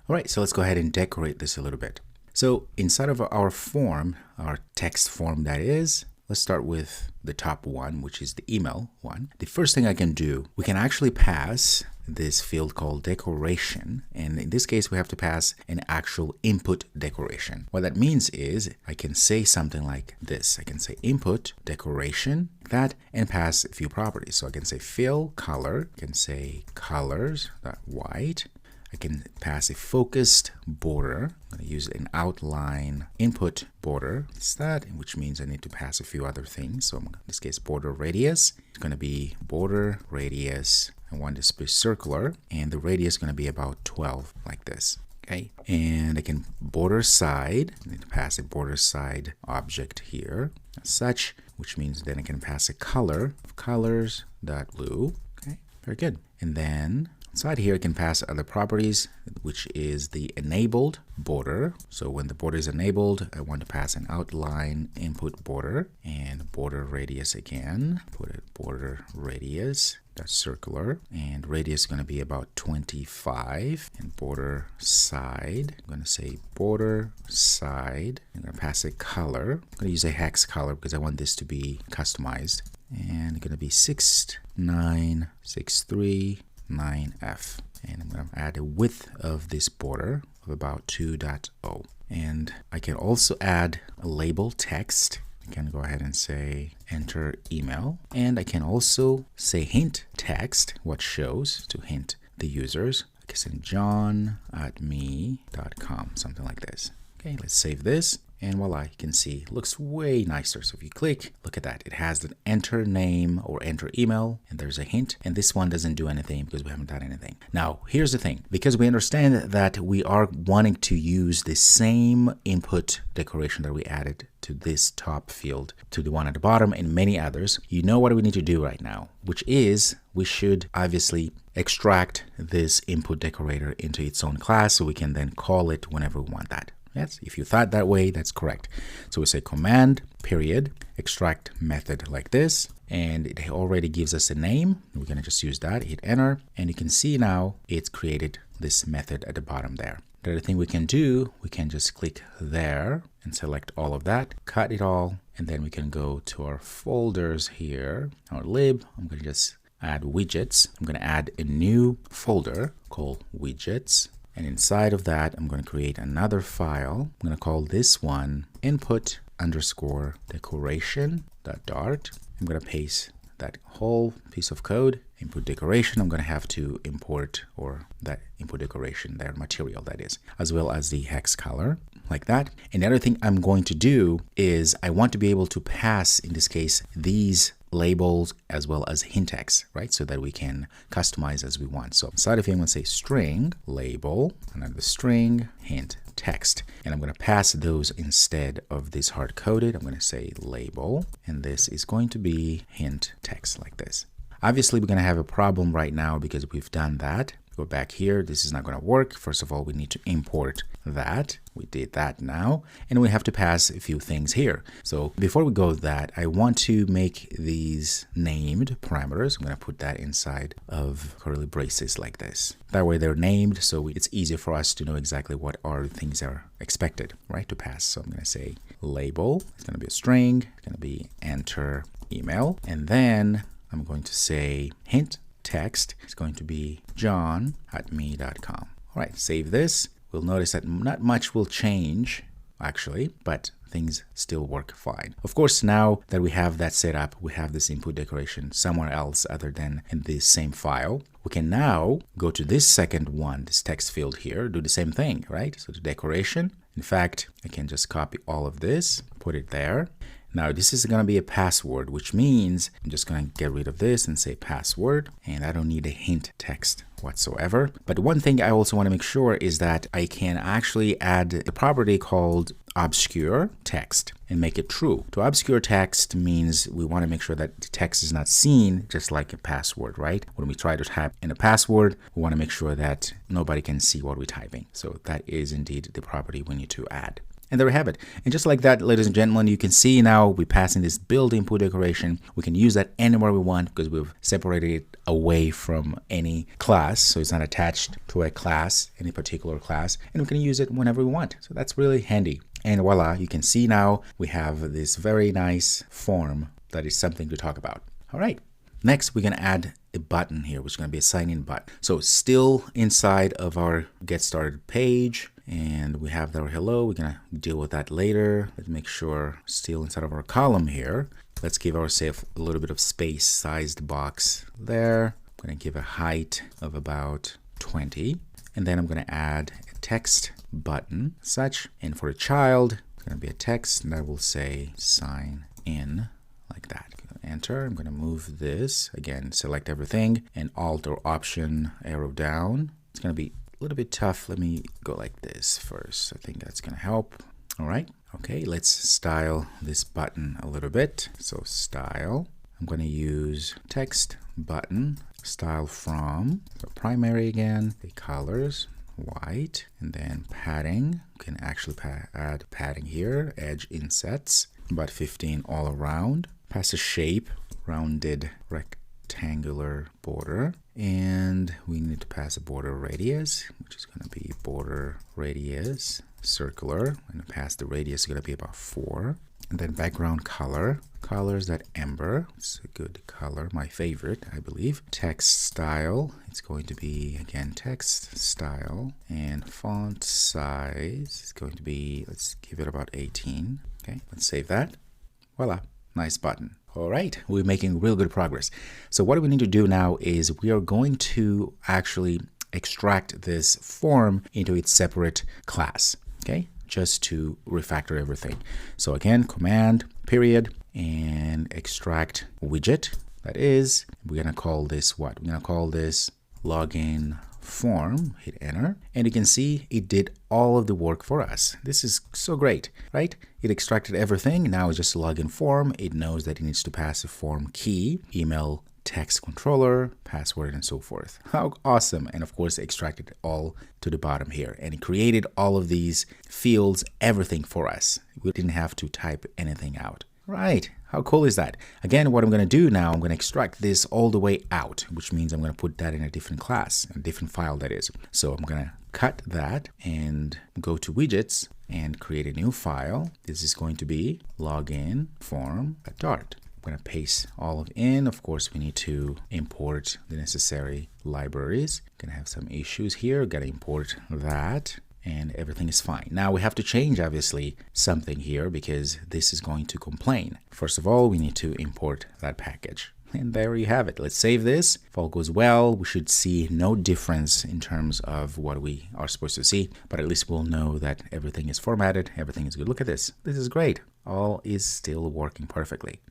All right, so let's go ahead and decorate this a little bit. So inside of our form, our text form that is, let's start with the top one, which is the email one. The first thing I can do, we can actually pass this field called decoration. And in this case, we have to pass an actual input decoration. What that means is I can say something like this. I can say input decoration, like that, and pass a few properties. So I can say fill color, I can say colors.white. I can pass a focused border. I'm going to use an outline input border. It's that, which means I need to pass a few other things. So in this case, border radius. It's going to be border radius. I want this to be circular, and the radius is going to be about 12, like this. Okay, and I can border side. I need to pass a border side object here, as such, which means then I can pass a color of colors.blue. Okay, very good. And then inside here, I can pass other properties, which is the enabled border. So when the border is enabled, I want to pass an outline input border and border radius again. Put a border radius, that's circular, and radius is going to be about 25. And border side, I'm going to say border side. I'm going to pass a color. I'm going to use a hex color because I want this to be customized. And it's going to be 6963. 9F, and I'm going to add a width of this border of about 2.0. And I can also add a label text. I can go ahead and say enter email, and I can also say hint text, what shows to hint the users. I can say john@me.com, something like this. Okay, let's save this. And voila, you can see it looks way nicer. So if you click, look at that. It has the enter name or enter email, and there's a hint. And this one doesn't do anything because we haven't done anything. Now, here's the thing. Because we understand that we are wanting to use the same input decoration that we added to this top field, to the one at the bottom, and many others, you know what we need to do right now, which is we should obviously extract this input decorator into its own class so we can then call it whenever we want that. Yes, if you thought that way, that's correct. So we say command period extract method like this, and it already gives us a name. We're going to just use that, hit enter, and you can see now it's created this method at the bottom there. The other thing we can do, we can just click there and select all of that, cut it all, and then we can go to our folders here, our lib. I'm going to just add widgets. I'm going to add a new folder called widgets. And inside of that, I'm going to create another file. I'm going to call this one input_decoration.dart. I'm going to paste that whole piece of code, input decoration. I'm going to have to import, or that input decoration, their material that is, as well as the hex color, like that. And the other thing I'm going to do is I want to be able to pass, in this case, these labels as well as hint text, right? So that we can customize as we want. So inside of here, I'm going to say string label, another string hint text, and I'm going to pass those instead of this hard coded. I'm going to say label, and this is going to be hint text like this. Obviously, we're going to have a problem right now because we've done that. Go back here. This is not going to work. First of all, we need to import that. We did that now, and we have to pass a few things here. So before we go to that, I want to make these named parameters. I'm going to put that inside of curly braces like this. That way they're named, so it's easier for us to know exactly what are the things that are expected, right, to pass. So I'm going to say label. It's going to be a string. It's going to be enter email, and then I'm going to say hint text is going to be john@me.com. All right, save this. We'll notice that not much will change actually, but things still work fine. Of course, now that we have that set up, we have this input decoration somewhere else other than in this same file. We can now go to this second one, this text field here, do the same thing, right? So the decoration. In fact, I can just copy all of this, put it there. Now this is going to be a password, which means I'm just going to get rid of this and say password, and I don't need a hint text whatsoever. But one thing I also want to make sure is that I can actually add a property called obscure text and make it true. To obscure text means we want to make sure that the text is not seen just like a password, right? When we try to type in a password, we want to make sure that nobody can see what we're typing. So that is indeed the property we need to add. And there we have it. And just like that, ladies and gentlemen, you can see now we're passing this build input decoration. We can use that anywhere we want because we've separated it away from any class. So it's not attached to a class, any particular class, and we can use it whenever we want. So that's really handy. And voila, you can see now we have this very nice form that is something to talk about. All right. Next, we're going to add a button here, which is going to be a sign-in button. So still inside of our Get Started page, and we have our hello. We're going to deal with that later. Let's make sure still inside of our column here. Let's give ourselves a little bit of space-sized box there. I'm going to give a height of about 20. And then I'm going to add a text button such. And for a child, it's going to be a text that will say sign in like that. Enter. I'm going to move this again, select everything and Alt or Option arrow down. It's going to be a little bit tough. Let me go like this first. I think that's going to help. All right. Okay. Let's style this button a little bit. So style, I'm going to use text button, style from, so primary again, the colors, white, and then padding. You can actually add padding here, edge insets, about 15 all around. Pass a shape, rounded rectangular border, and we need to pass a border radius, which is going to be border radius circular, and pass the radius is going to be about 4. And then background color, colors that amber, it's a good color, my favorite, I believe. Text style, it's going to be again text style, and font size is going to be, let's give it about 18. Okay, let's save that. Voila. Nice button. All right, we're making real good progress. So what we need to do now is we are going to actually extract this form into its separate class, okay, just to refactor everything. So again, command, period, and extract widget. That is, we're going to call this what? We're going to call this login form. Hit enter, and you can see it did all of the work for us. This is so great, right? It extracted everything. Now it's just a login form. It knows that it needs to pass a form key, email, text controller, password, and so forth. How awesome. And of course, it extracted it all to the bottom here, and it created all of these fields, everything for us. We didn't have to type anything out. Right. How cool is that? Again, what I'm going to do now, I'm going to extract this all the way out, which means I'm going to put that in a different class, a different file that is. So I'm going to cut that and go to widgets and create a new file. This is going to be login form.dart. I'm going to paste all of in. Of course, we need to import the necessary libraries. Going to have some issues here. Got to import that. And everything is fine. Now we have to change, obviously, something here because this is going to complain. First of all, we need to import that package. And there you have it. Let's save this. If all goes well, we should see no difference in terms of what we are supposed to see, but at least we'll know that everything is formatted, everything is good. Look at this. This is great. All is still working perfectly.